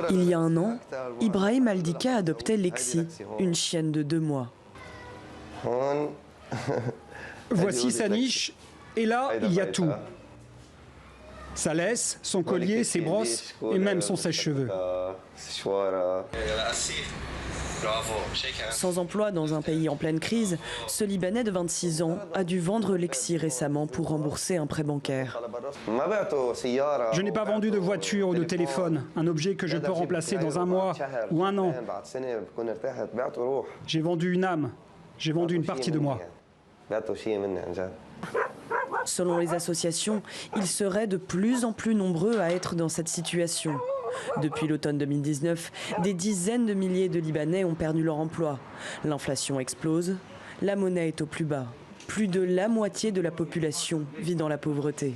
Il y a un an, Ibrahim Aldika adoptait Lexi, une chienne de 2 mois. Voici sa niche, et là, il y a tout. Sa laisse, son collier, ses brosses et même son sèche-cheveux. Sans emploi dans un pays en pleine crise, ce Libanais de 26 ans a dû vendre Lexi récemment pour rembourser un prêt bancaire. Je n'ai pas vendu de voiture ou de téléphone, un objet que je peux remplacer dans un mois ou un an. J'ai vendu une âme, j'ai vendu une partie de moi. Selon les associations, ils seraient de plus en plus nombreux à être dans cette situation. Depuis l'automne 2019, des dizaines de milliers de Libanais ont perdu leur emploi. L'inflation explose, la monnaie est au plus bas. Plus de la moitié de la population vit dans la pauvreté.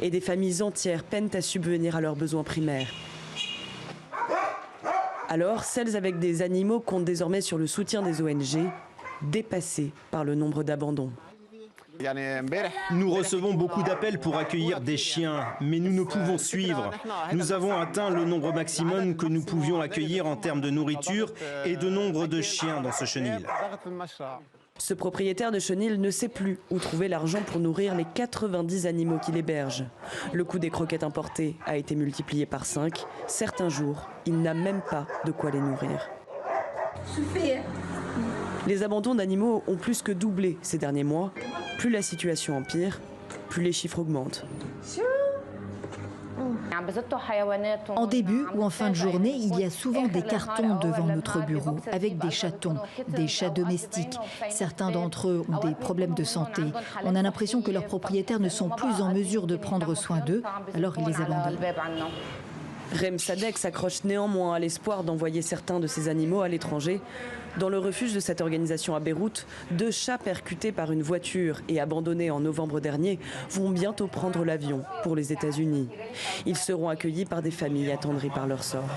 Et des familles entières peinent à subvenir à leurs besoins primaires. Alors, celles avec des animaux comptent désormais sur le soutien des ONG, dépassées par le nombre d'abandons. Nous recevons beaucoup d'appels pour accueillir des chiens, mais nous ne pouvons suivre. Nous avons atteint le nombre maximum que nous pouvions accueillir en termes de nourriture et de nombre de chiens dans ce chenil. Ce propriétaire de chenil ne sait plus où trouver l'argent pour nourrir les 90 animaux qu'il héberge. Le coût des croquettes importées a été multiplié par 5. Certains jours, il n'a même pas de quoi les nourrir. Les abandons d'animaux ont plus que doublé ces derniers mois. Plus la situation empire, plus les chiffres augmentent. En début ou en fin de journée, il y a souvent des cartons devant notre bureau avec des chatons, des chats domestiques. Certains d'entre eux ont des problèmes de santé. On a l'impression que leurs propriétaires ne sont plus en mesure de prendre soin d'eux, alors ils les abandonnent. Rem Sadek s'accroche néanmoins à l'espoir d'envoyer certains de ces animaux à l'étranger. Dans le refuge de cette organisation à Beyrouth, 2 chats percutés par une voiture et abandonnés en novembre dernier vont bientôt prendre l'avion pour les États-Unis. Ils seront accueillis par des familles attendries par leur sort.